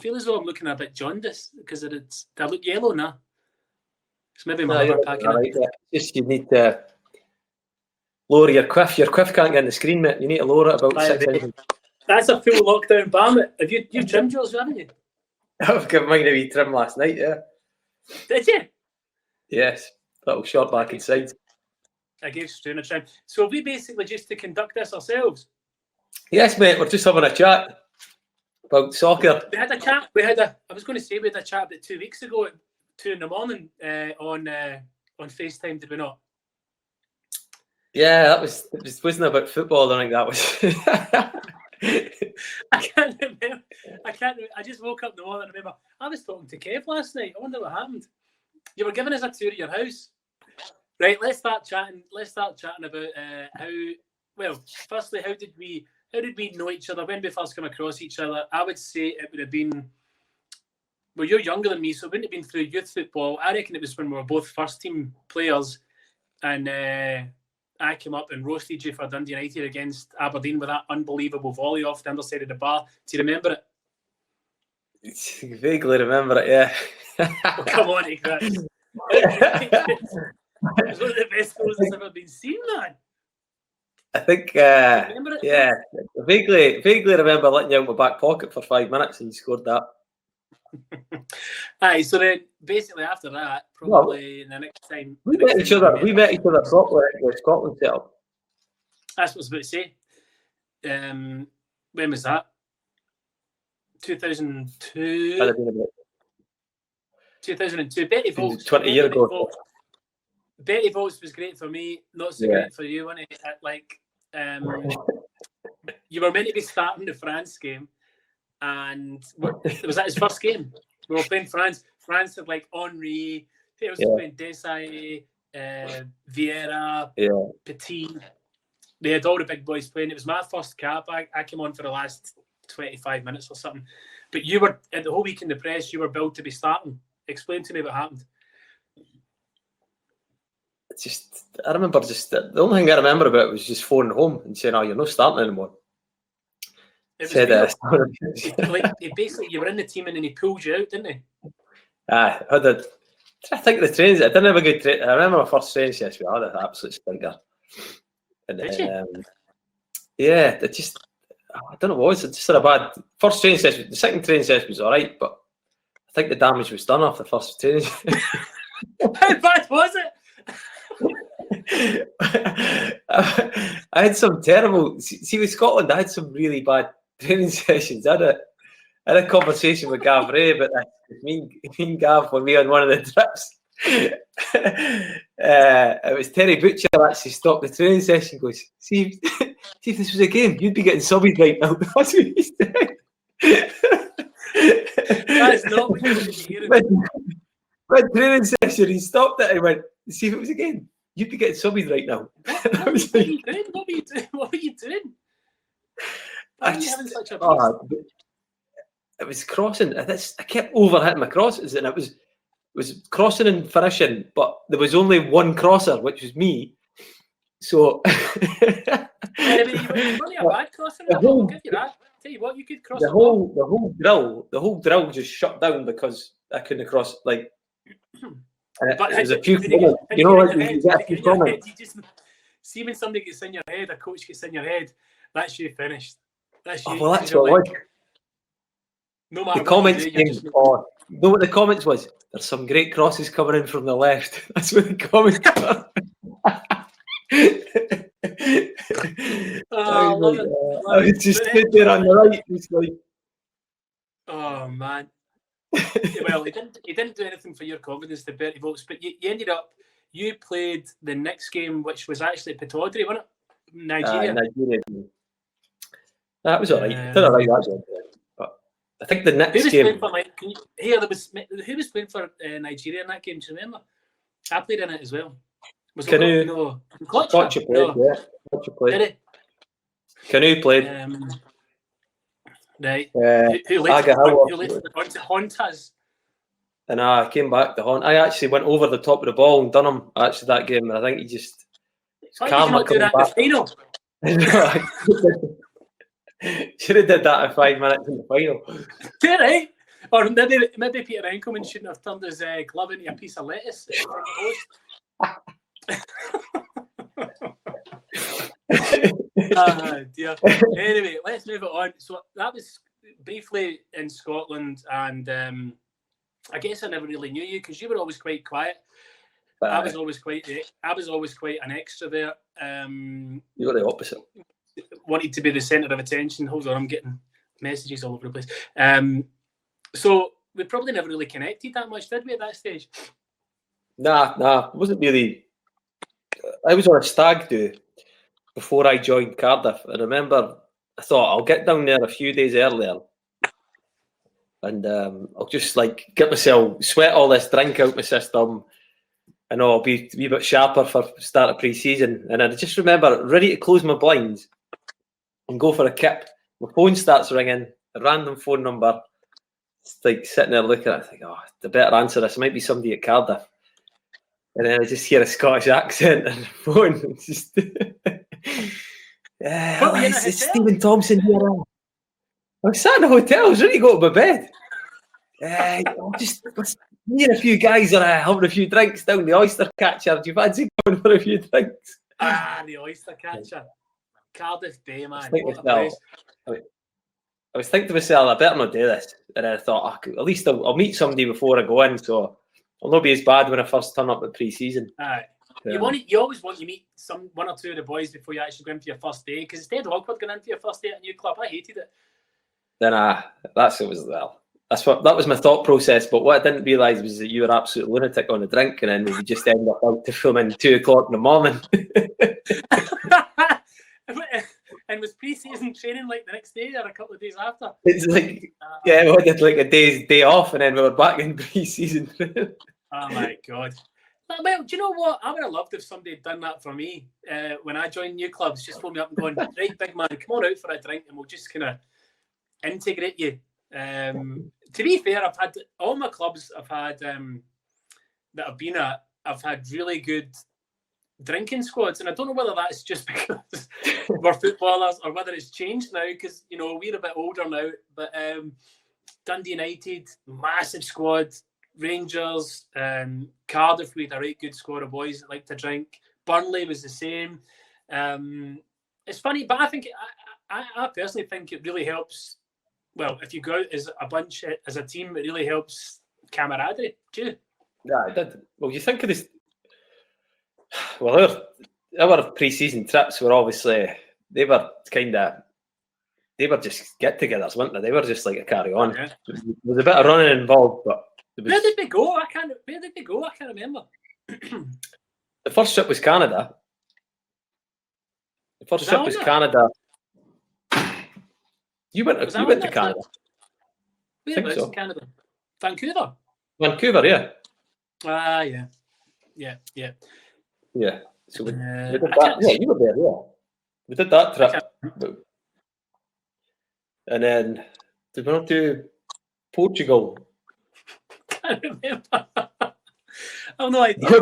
feel as though I'm looking a bit jaundiced because do I look yellow now? It's maybe my liver packing right, yeah. Just you need to lower your quiff. Your quiff can't get on the screen, mate. You need to lower it about 6 inches. That's a full lockdown ban. Have you trimmed yours, haven't you? I've got mine a wee trim last night, yeah. Did you? Yes. Little short back and sides. I gave Stu a trim. So are we basically just to conduct this ourselves? Yes, mate. We're just having a chat about soccer. We had a chat. I was going to say we had a chat about 2 weeks ago at 2 in the morning on FaceTime, did we not? Yeah, it wasn't about football. I think that was. I can't remember. I just woke up in the morning and remember I was talking to Kev last night. I wonder what happened. You were giving us a tour of your house, right? Let's start chatting about how. Well, firstly, how did we know each other when we first came across each other? I would say it would have been. Well, you're younger than me, so it wouldn't have been through youth football. I reckon it was when we were both first team players, and I came up and roasted you for Dundee United against Aberdeen with that unbelievable volley off the underside of the bar. Do you remember it? Vaguely remember it, yeah. Oh, come on, Chris. It was one of the best goals that's ever been seen, man. I think, yeah. I vaguely remember letting you out my back pocket for 5 minutes and you scored that. Aye, so then basically after that, probably the next time we met each other properly at Scotland set up. That's what I was about to say. When was that? 2002. 2002. Betty Volts. 20 years ago. Betty Volts was great for me, not so great for you, wasn't it? Like, you were meant to be starting the France game, and was that his first game? We were playing France. France had like Henry, who was playing Desai, Vieira, Petit. They had all the big boys playing. It was my first cap. I came on for the last 25 minutes or something. But you were, at the whole week in the press, you were billed to be starting. Explain to me what happened. I remember the only thing I remember about it was just phoning home and saying, "Oh, you're not starting anymore." It was he basically, you were in the team and then he pulled you out, didn't he? I did. I think the trains. I didn't have a good train. I remember my first training session. I had an absolute stinker. And, did you? Yeah, it just. I don't know what it was. It just had a bad first training session. The second training session was all right, but I think the damage was done off the first training. How bad was it? I had some terrible. See, with Scotland, I had some really bad training sessions. I had a conversation with Gav Ray about that. Me and Gav were on one of the trips. It was Terry Butcher actually stopped the training session. Goes, see if this was a game, you'd be getting subbed right now. That's what he said. That's not what you want to hear. When training session, he stopped it and went, see if it was a game, you'd be getting subbed right now. What were you doing? What were you doing? It was crossing. I kept overhitting my crosses, and it was crossing and finishing, but there was only one crosser, which was me. So you're only a bad crosser. I'll give you that. Tell you what, you could cross the whole drill just shut down because I couldn't cross. Like, but there's a few comments. You know, like you get a few comments. See, when somebody gets in your head, a coach gets in your head, that's you finished. That's you. Well, that's what it was. No matter the comments came. You know what the comments was? There's some great crosses coming in from the left. That's what the comments were. I was just stood there on the right. It's like, oh man. Well, he didn't do anything for your confidence, the Bertie Volts, but you ended up. You played the next game, which was actually Pitaudry, wasn't it? Nigeria. Nigeria. That was alright. Did alright that game. But I think the next game. Who was playing for Nigeria in that game? Do you remember? I played in it as well. Was Canoe. No. Kocha played. Yeah. Kocha played. Did he? Canoe played. Right. Who later went to Hontas? And I came back to Hont. I actually went over the top of the ball and done him actually that game. And I think he just. Why did you not do that in the final? Should have did that in 5 minutes in the final. Did he? Or maybe Peter Enkelman shouldn't have turned his glove into a piece of lettuce at the front post. Dear. Anyway, let's move it on. So that was briefly in Scotland, and I guess I never really knew you because you were always quite quiet. I was always quite an extrovert. You're the opposite. Wanted to be the centre of attention. Hold on, I'm getting messages all over the place. So we probably never really connected that much, did we, at that stage? Nah. It wasn't really. I was on a stag do before I joined Cardiff. I remember I thought I'll get down there a few days earlier and I'll just like get myself, sweat all this drink out my system, and I'll be a bit sharper for start of pre-season. And I just remember ready to close my blinds and go for a kip. My phone starts ringing, a random phone number. It's like sitting there looking at it, I think, oh, the better answer this. It might be somebody at Cardiff. And then I just hear a Scottish accent on the phone. It's just, it's Stephen Thompson here. I was sat in a hotel. I was ready to go to my bed. Me and a few guys are having a few drinks down the oyster catcher. Do you fancy going for a few drinks? The oyster catcher. Cardiff Bay, man. I was thinking to myself, I better not do this. And then I thought, at least I'll meet somebody before I go in, so I'll not be as bad when I first turn up at pre-season. You always want to meet one or two of the boys before you actually go in for your first day, because it's dead awkward going in for your first day at a new club. I hated it. Then that was my thought process. But what I didn't realise was that you were absolute lunatic on a drink, and then we would just end up out to film in 2 o'clock in the morning. And was pre-season training like the next day or a couple of days after? It's like, we had like a day off, and then we were back in pre-season. Oh my God. Well, do you know what? I would have loved if somebody had done that for me when I joined new clubs. Just phone me up and going, right, big man, come on out for a drink and we'll just kind of integrate you. To be fair, I've had all my clubs I've had that I've been at, I've had really good drinking squads, and I don't know whether that's just because we're footballers or whether it's changed now because we're a bit older now. But Dundee United, massive squad. Rangers, Cardiff, we had a right good squad of boys that like to drink. Burnley was the same. It's funny, but I think I personally think it really helps. Well, if you go out as a bunch, as a team, it really helps camaraderie. Do you? Yeah, it did. Well, you think of this. Well, our pre-season trips were obviously they were just get-togethers, weren't they? They were just like a carry on. Yeah. There was a bit of running involved, but. Where did we go? I can't remember. The first trip was Canada. Canada. You went to Canada. Whereabouts in Canada? Vancouver. Vancouver, yeah. Yeah. Yeah. So we did that. Yeah, you were there, yeah. We did that trip. And then did we not do Portugal? I remember. I've no idea.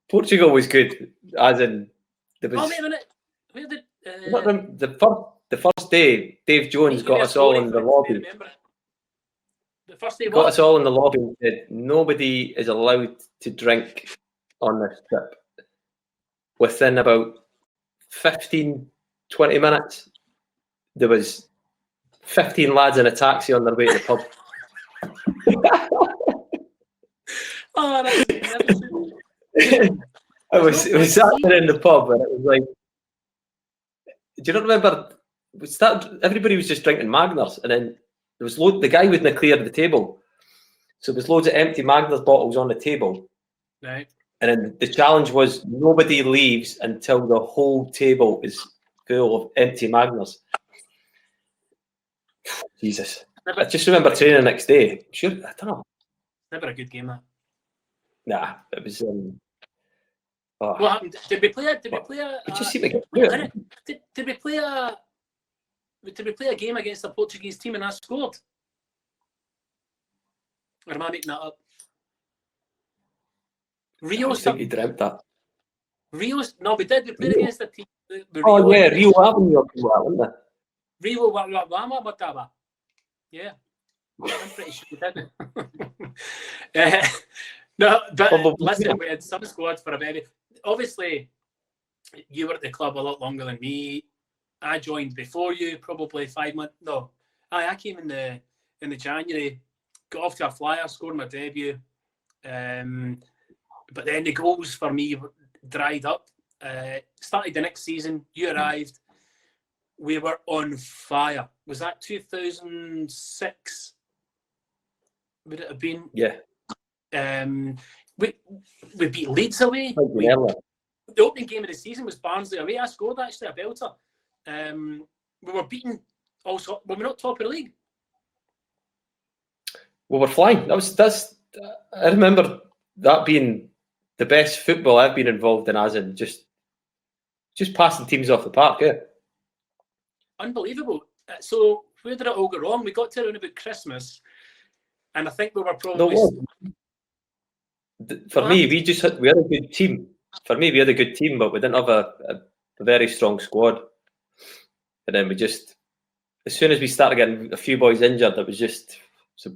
Portugal was good, as in there was. Oh, wait a minute. Where did the first day? Dave Jones got us all in the lobby. The first day got us all in the lobby and said nobody is allowed to drink on this trip. Within about 15, 20 minutes, there was 15 lads in a taxi on their way to the pub. I was sat there in the pub and it was like, do you not remember? Everybody was just drinking Magners, and then there was the guy wouldn't clear the table, so there was loads of empty Magners bottles on the table. Right. And then the challenge was nobody leaves until the whole table is full of empty Magners. Jesus. I just remember training the next day. Sure, I don't know. Never a good game, that. Nah, it was. What happened? Did we play a? Did we play a game against a Portuguese team and I scored? Or am I making that up? I think you dreamt that. No, we did. We played against a team. Rio Avenue, wasn't it? Rio Wama. Yeah. I'm pretty sure we did. No, but listen, we had some squad for a very... Obviously, you were at the club a lot longer than me. I joined before you, probably 5 months. No, I came in the January, got off to a flyer, scored my debut. But then the goals for me dried up. Started the next season. You arrived. We were on fire. Was that 2006? Would it have been? Yeah. We beat Leeds away. The opening game of the season was Barnsley away. I scored actually a belter. We were beaten. Also, were we not top of the league? We were flying. I remember that being the best football I've been involved in, as in just passing teams off the park. Yeah. Unbelievable. So where did it all go wrong? We got to around about Christmas, and I think we were probably. For me, we had a good team. For me, we had a good team, but we didn't have a very strong squad. And then we just, as soon as we started getting a few boys injured, it was just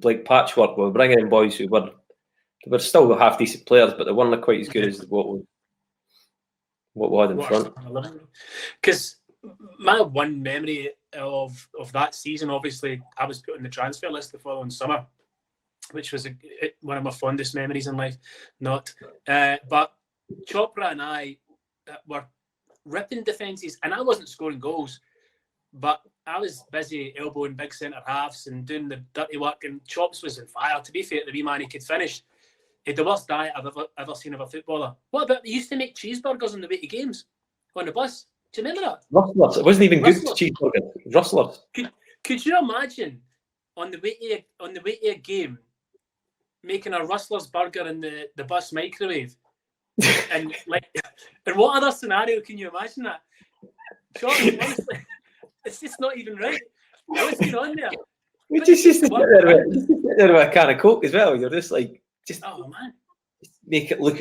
like patchwork. We were bringing in boys who were still half decent players, but they weren't quite as good as what we had in front. Because my one memory of that season, obviously, I was put on the transfer list the following summer, which was one of my fondest memories in life. But Chopra and I were ripping defences, and I wasn't scoring goals, but I was busy elbowing big centre halves and doing the dirty work, and Chops was on fire. To be fair, the wee man, he could finish. He had the worst diet I've ever seen of a footballer. What about, they used to make cheeseburgers on the way to games on the bus? Do you remember that? Rustlers. It wasn't even Rustlers. Good cheeseburger. Rustlers. Could you imagine on the way to a game making a Rustlers burger in the bus microwave? and what other scenario can you imagine that? Honestly, it's just not even right. What's going on there? We just used to sit there with a can of Coke as well. You're just like, oh man, make it look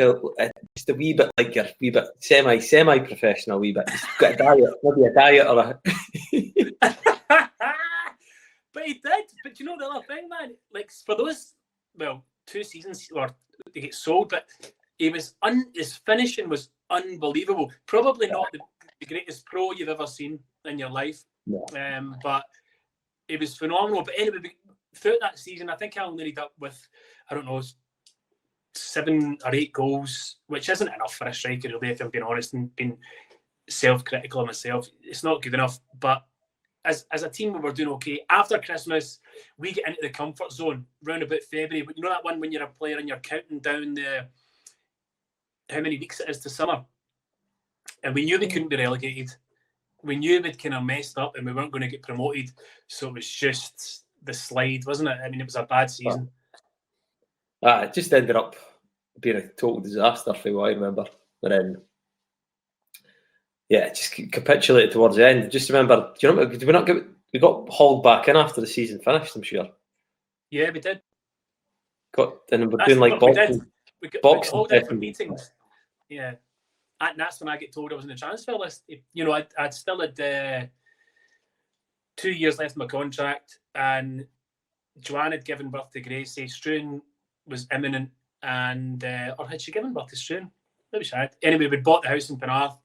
just a wee bit like you're a wee bit semi-professional, wee bit. Just got a diet, maybe a diet or a. But he did. But you know the other thing, man. Like for those 2 seasons, or they get sold, but he was his finishing was unbelievable. Probably not the greatest pro you've ever seen in your life. No. But it was phenomenal. But anyway, throughout that season, I think I only ended up with, I don't know, 7 or 8 goals, which isn't enough for a striker, really, if I'm being honest and being self-critical of myself. It's not good enough. But as a team, we were doing okay. After Christmas, we get into the comfort zone round about February. But you know that one when you're a player and you're counting down how many weeks it is to summer? And we knew we couldn't be relegated. We knew we'd kind of messed up and we weren't going to get promoted. So it was just the slide, wasn't it? I mean, it was a bad season. It just ended up being a total disaster for what I remember. But then, it just capitulated towards the end. Just remember, do you remember, did we got hauled back in after the season finished, I'm sure. Yeah, we did. And we're doing like boxing. We got hauled in for meetings. Yeah. And that's when I get told I was in the transfer list. You know, I'd still had 2 years left in my contract, and Joanne had given birth to Gracie. Struan was imminent, and or had she given birth to Struan? Maybe she had. Anyway, we'd bought the house in Penarth,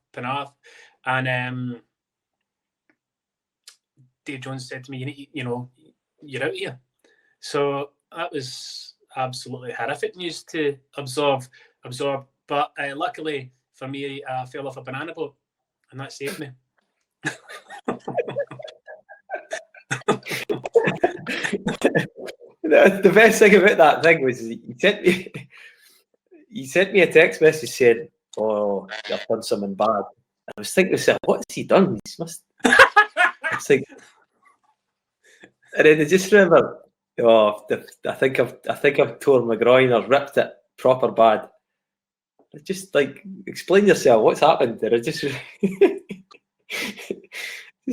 and Dave Jones said to me, you're out here. So that was absolutely horrific news to absorb. But luckily for me, I fell off a banana boat, and that saved me. The best thing about that thing was he sent me a text message saying, "Oh, you've done something bad." And I was thinking to myself, "What has he done? He must." It's like, and then I just remember, I think I've torn my groin or ripped it proper bad. Just like, explain yourself. What's happened there? I just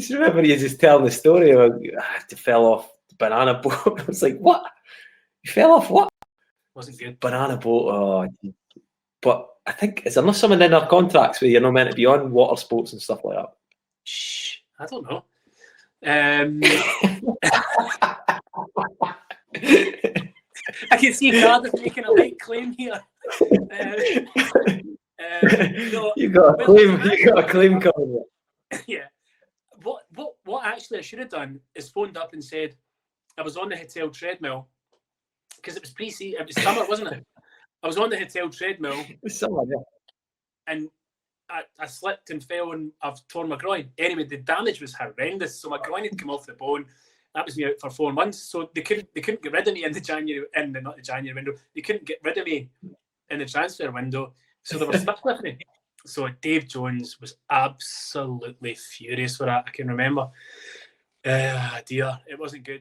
remember you just telling the story about you fell off the banana boat. I was like, what? You fell off what? Wasn't good. Banana boat. Oh, but I think, is there not something in our contracts where you're not meant to be on water sports and stuff like that? Shh, I don't know. I can see Cardiff making a light claim here. No, You got a claim. You got a claim coming. Yeah. What actually I should have done is phoned up and said I was on the hotel treadmill because it was it was summer, wasn't it? I was on the hotel treadmill. It was summer, yeah. And I slipped and fell and I've torn my groin. Anyway, the damage was horrendous. So my groin had come off the bone. That was me out for 4 months. So they couldn't get rid of me not the January window. They couldn't get rid of me in the transfer window. So they were stuck with me. So Dave Jones was absolutely furious for that. I can remember. Dear, it wasn't good.